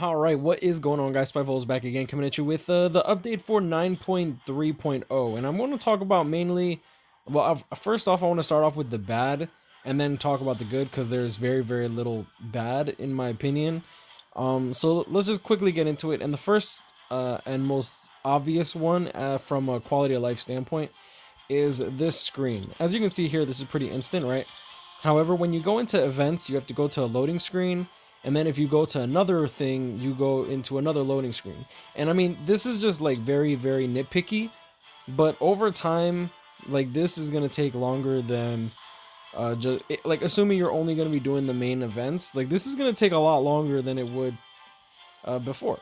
All right, what is going on, guys? SpitefulHopes back again, coming at you with the update for 9.3.0, and I'm going to talk about mainly. Well, first off, I want to start off with the bad, and then talk about the good because there's very little bad in my opinion. So let's just quickly get into it. And the first and most obvious one, from a quality of life standpoint, is this screen. As you can see here, this is pretty instant, right? However, when you go into events, you have to go to a loading screen, and then if you go to another thing, you go into another loading screen. And I mean, this is just like very nitpicky, but over time, like this is gonna take longer than like assuming you're only gonna be doing the main events. Like this is gonna take a lot longer than it would before.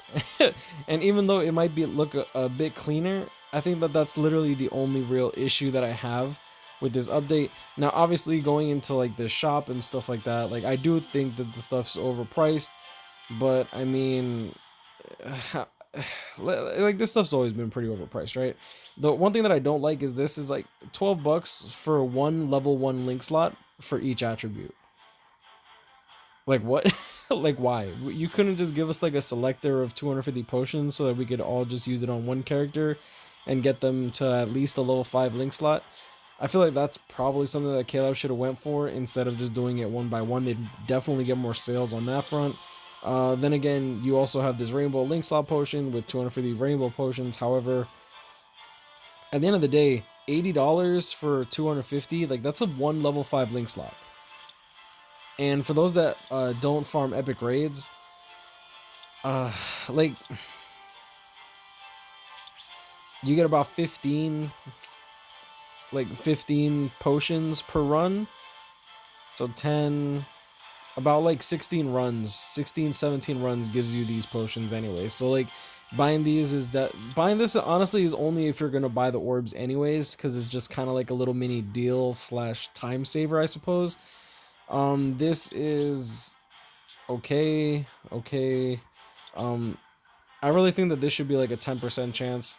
And even though it might be look a bit cleaner, I think that that's literally the only real issue that I have with this update. Now obviously going into like the shop and stuff like that, like I do think that the stuff's overpriced, but I mean like this stuff's always been pretty overpriced, right? The one thing that I don't like is this is like 12 bucks for one level 1 link slot for each attribute. Like what? Like why? You couldn't just give us like a selector of 250 potions so that we could all just use it on one character and get them to at least a level 5 link slot? I feel like that's probably something that KLab should have went for instead of just doing it one by one. They'd definitely get more sales on that front. Then again, you also have this rainbow link slot potion with 250 rainbow potions. However, at the end of the day, $80 for 250, like that's a one level 5 link slot. And for those that don't farm epic raids, like you get about 15 potions per run. So 10, about like 16 runs, 16 17 runs gives you these potions anyway. So like buying these is that buying this honestly is only if you're gonna buy the orbs anyways, because it's just kind of like a little mini deal slash time saver, I suppose. This is okay. I really think that this should be like a 10% chance.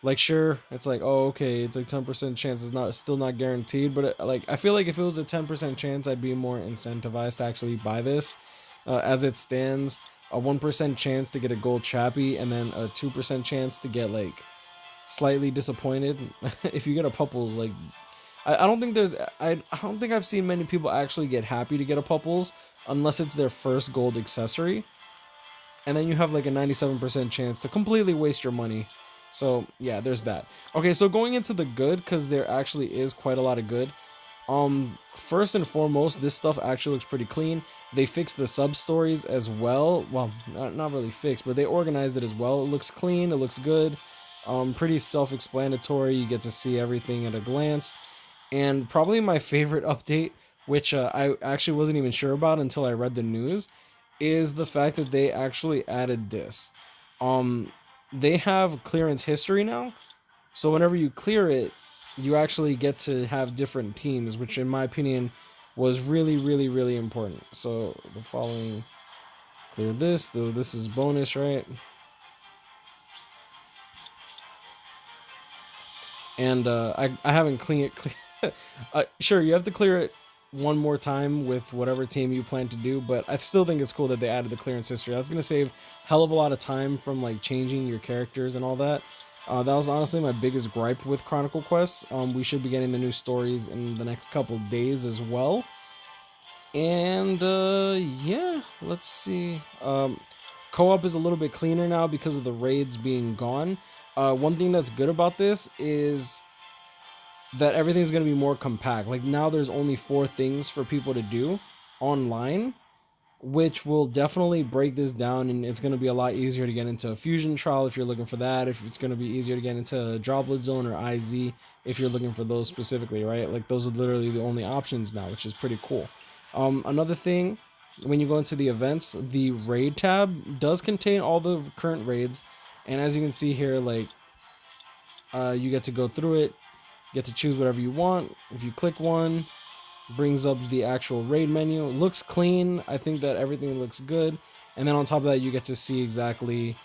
Like sure, it's like, oh okay, it's like 10% chance. It's not still not guaranteed, but like I feel like if it was a 10% chance, I'd be more incentivized to actually buy this. As it stands, a 1% chance to get a gold chappy, and then a 2% chance to get like slightly disappointed if you get a pupples. Like I don't think there's I don't think I've seen many people actually get happy to get a pupples unless it's their first gold accessory, and then you have like a 97% chance to completely waste your money. So yeah, there's that. Okay, so going into the good, because there actually is quite a lot of good. First and foremost, this stuff actually looks pretty clean. They fixed the sub stories as well. Well, not really fixed, but they organized it as well. It looks clean, it looks good. Pretty self-explanatory. You get to see everything at a glance. And probably my favorite update, which I actually wasn't even sure about until I read the news, is the fact that they actually added this. They have clearance history now, so whenever you clear it, you actually get to have different teams, which in my opinion was really important. So the following, clear this, though this is bonus, right? And I haven't cleaned it. Sure, you have to clear it one more time with whatever team you plan to do, but I still think it's cool that they added the clearance history. That's gonna save hell of a lot of time from like changing your characters and all that. That was honestly my biggest gripe with Chronicle Quests. We should be getting the new stories in the next couple days as well. And yeah, let's see. Co-op is a little bit cleaner now because of the raids being gone. One thing that's good about this is that everything's going to be more compact. Like now there's only 4 things for people to do online, which will definitely break this down, and it's going to be a lot easier to get into a fusion trial if you're looking for that. If it's going to be easier to get into a droplet zone or IZ if you're looking for those specifically, right? Like those are literally the only options now, which is pretty cool. Another thing, when you go into the events, the raid tab does contain all the current raids, and as you can see here, like you get to go through it, get to choose whatever you want. If you click one, brings up the actual raid menu. It looks clean. I think that everything looks good. And then on top of that, you get to see exactly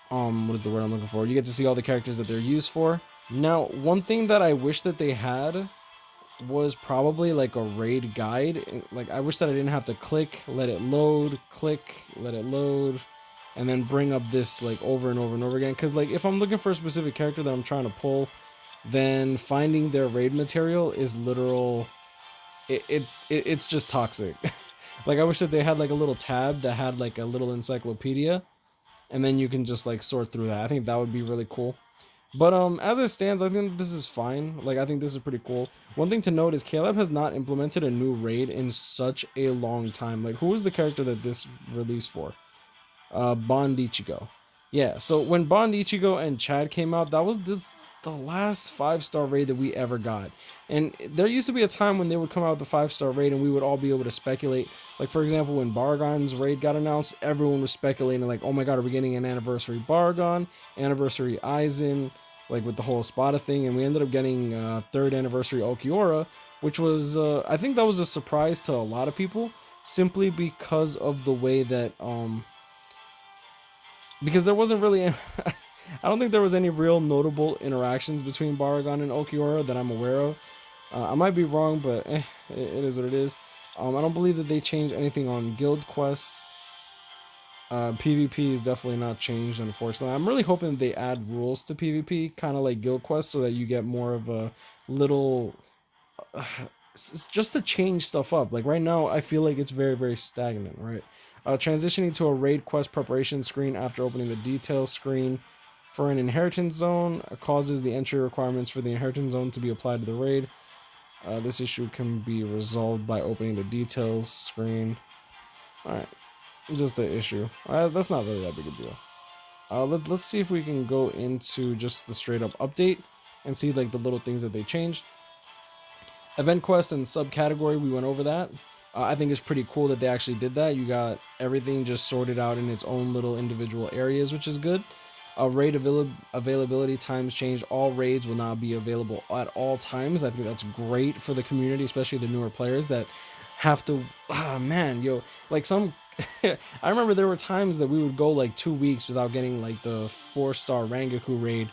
what is the word I'm looking for? You get to see all the characters that they're used for. Now, one thing that I wish that they had was probably like a raid guide. Like I wish that I didn't have to click, let it load, click, let it load, and then bring up this like over and over and over again. Because like if I'm looking for a specific character that I'm trying to pull, then finding their raid material is literal. It's just toxic. Like I wish that they had like a little tab that had like a little encyclopedia, and then you can just like sort through that. I think that would be really cool. But as it stands, I think this is fine. Like I think this is pretty cool. One thing to note is Caleb has not implemented a new raid in such a long time. Like who was the character that this released for? Bond Ichigo. Yeah, so when Bond Ichigo and Chad came out, that was the last 5-star raid that we ever got. And there used to be a time when they would come out with the 5-star raid and we would all be able to speculate. Like for example, when Baragon's raid got announced, everyone was speculating like, oh my god, are we getting an anniversary Baragon, anniversary Aizen, like with the whole Spada thing, and we ended up getting 3rd anniversary Okiora, which was I think that was a surprise to a lot of people, simply because of the way that because there wasn't really I don't think there was any real notable interactions between Baragon and Okiora that I'm aware of. I might be wrong, but it is what it is. I don't believe that they changed anything on guild quests. PvP is definitely not changed, unfortunately. I'm really hoping that they add rules to PvP, kind of like guild quests, so that you get more of a little just to change stuff up. Like right now, I feel like it's very, very stagnant, right? Transitioning to a raid quest preparation screen after opening the details screen for an inheritance zone causes the entry requirements for the inheritance zone to be applied to the raid. This issue can be resolved by opening the details screen. Alright, just the issue. That's not really that big a deal. Let's see if we can go into just the straight up update and see like the little things that they changed. Event quest and subcategory, we went over that. I think it's pretty cool that they actually did that. You got everything just sorted out in its own little individual areas, which is good. Raid availability times changed. All raids will now be available at all times. I think that's great for the community, especially the newer players that have to. Ah, man, yo, like some. I remember there were times that we would go like 2 weeks without getting like the 4-star Rangaku raid.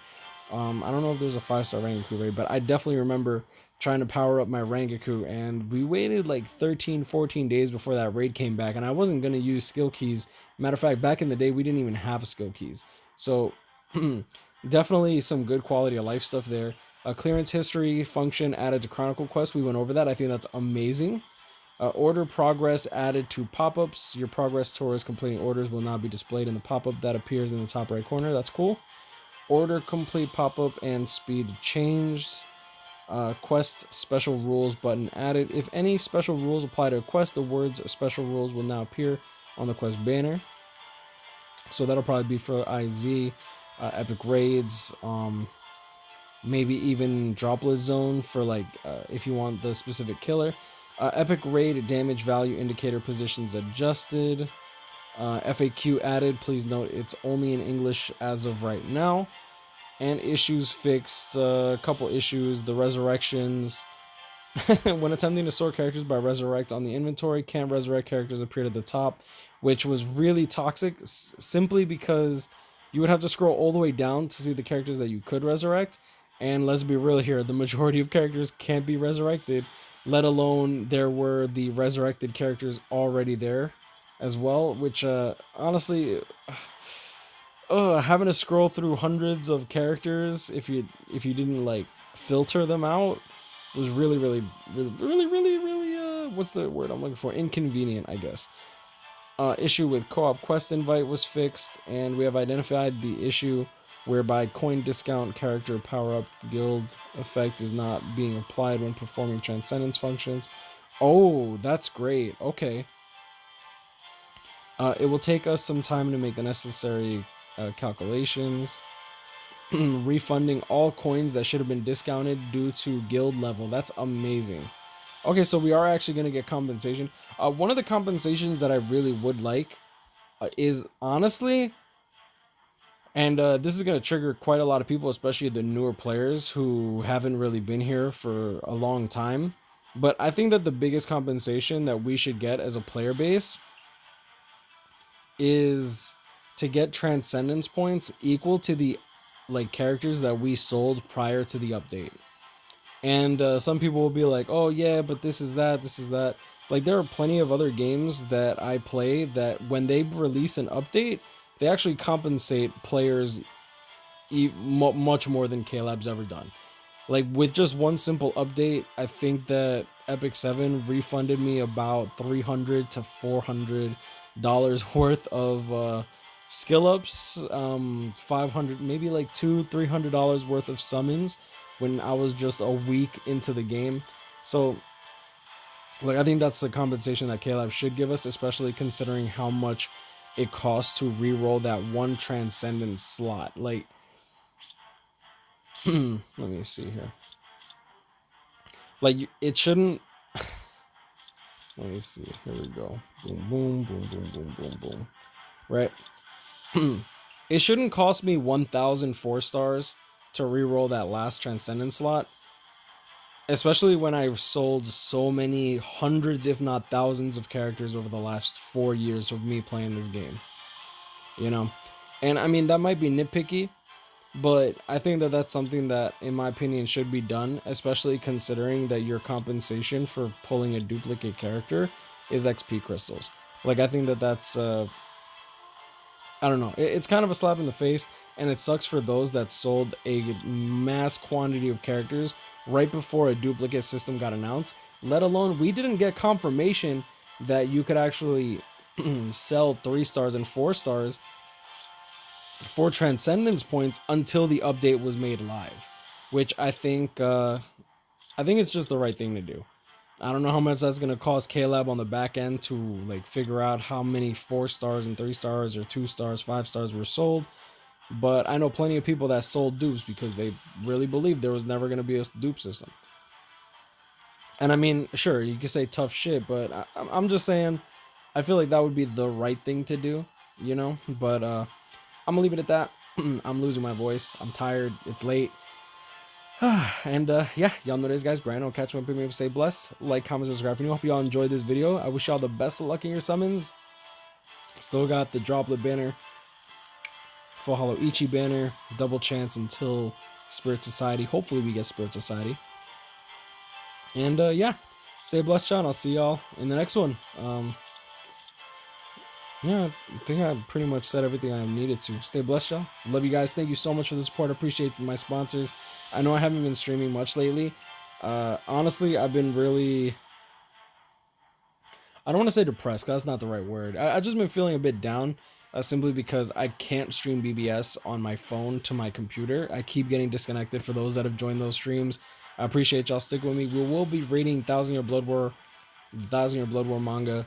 I don't know if there's a 5-star Rangaku raid, but I definitely remember trying to power up my Rangaku, and we waited like 13-14 days before that raid came back, and I wasn't going to use skill keys. Matter of fact, back in the day we didn't even have skill keys, so definitely some good quality of life stuff there. A clearance history function added to Chronicle Quest, we went over that. I think that's amazing. Order progress added to pop-ups. Your progress towards completing orders will now be displayed in the pop-up that appears in the top right corner. That's cool. Order complete pop-up and speed changed. Quest special rules button added. If any special rules apply to a quest, the words special rules will now appear on the quest banner. So that'll probably be for IZ, epic raids, maybe even droplet zone for like if you want the specific killer. Epic raid damage value indicator positions adjusted. FAQ added. Please note it's only in English as of right now. And issues fixed. A couple issues. The resurrections. When attempting to sort characters by resurrect on the inventory, can't resurrect characters appeared at the top, which was really toxic, simply because you would have to scroll all the way down to see the characters that you could resurrect. And let's be real here, the majority of characters can't be resurrected, let alone there were the resurrected characters already there as well, which honestly, having to scroll through hundreds of characters if you didn't like filter them out was really what's the word I'm looking for, inconvenient, I guess. Issue with co-op quest invite was fixed, and we have identified the issue whereby coin discount character power-up guild effect is not being applied when performing transcendence functions. Oh, that's great. Okay. It will take us some time to make the necessary calculations. Refunding all coins that should have been discounted due to guild level. That's amazing. Okay, so we are actually going to get compensation. One of the compensations that I really would like is honestly, and this is going to trigger quite a lot of people, especially the newer players who haven't really been here for a long time. But I think that the biggest compensation that we should get as a player base is to get transcendence points equal to the like characters that we sold prior to the update. And some people will be like, oh yeah, but this is that, this is that. Like, there are plenty of other games that I play that when they release an update, they actually compensate players much more than Klab's ever done. Like, with just one simple update, I think that Epic 7 refunded me about $300 to $400 worth of skill ups, 500, maybe like $200-300 worth of summons when I was just a week into the game. So, like, I think that's the compensation that KLab should give us, especially considering how much it costs to re-roll that one transcendent slot. Like, let me see here. Like, it shouldn't. Let me see. Here we go. Boom, boom, boom, boom, boom, boom, boom. Right. It shouldn't cost me 1,000 4-stars to re-roll that last transcendent slot. Especially when I sold so many hundreds, if not thousands, of characters over the last 4 years of me playing this game. You know? And I mean, that might be nitpicky, but I think that that's something that, in my opinion, should be done, especially considering that your compensation for pulling a duplicate character is XP crystals. Like, I think that that's, I don't know, it's kind of a slap in the face, and it sucks for those that sold a mass quantity of characters right before a duplicate system got announced, let alone we didn't get confirmation that you could actually sell 3 stars and 4 stars for transcendence points until the update was made live, which I think it's just the right thing to do. I don't know how much that's gonna cost KLab on the back end to like figure out how many 4 stars and 3 stars or 2 stars, 5 stars were sold, but I know plenty of people that sold dupes because they really believed there was never gonna be a dupe system. And I mean, sure, you can say tough shit, but I'm just saying, I feel like that would be the right thing to do, you know. But I'm gonna leave it at that. I'm losing my voice. I'm tired. It's late. And yeah, y'all know this, guys. Grand. I'll catch you up. Maybe stay blessed. Like, comment, subscribe. And I hope y'all enjoyed this video. I wish y'all the best of luck in your summons. Still got the droplet banner, full hollow Ichi banner, double chance until Spirit Society. Hopefully we get Spirit Society. And yeah, stay blessed, y'all. I'll see y'all in the next one. Yeah, I think I pretty much said everything I needed to. Stay blessed, y'all. Love you guys. Thank you so much for the support. I appreciate my sponsors. I know I haven't been streaming much lately. Honestly, I've been really... I don't want to say depressed, because that's not the right word. I've just been feeling a bit down, simply because I can't stream BBS on my phone to my computer. I keep getting disconnected for those that have joined those streams. I appreciate y'all sticking with me. We will be reading 1,000 Year Blood War manga.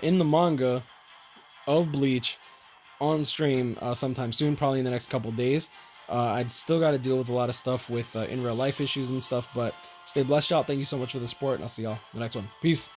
In the manga of Bleach on stream sometime soon, probably in the next couple days. I still got to deal with a lot of stuff with in real life issues and stuff, but stay blessed, y'all. Thank you so much for the support, and I'll see y'all in the next one. Peace.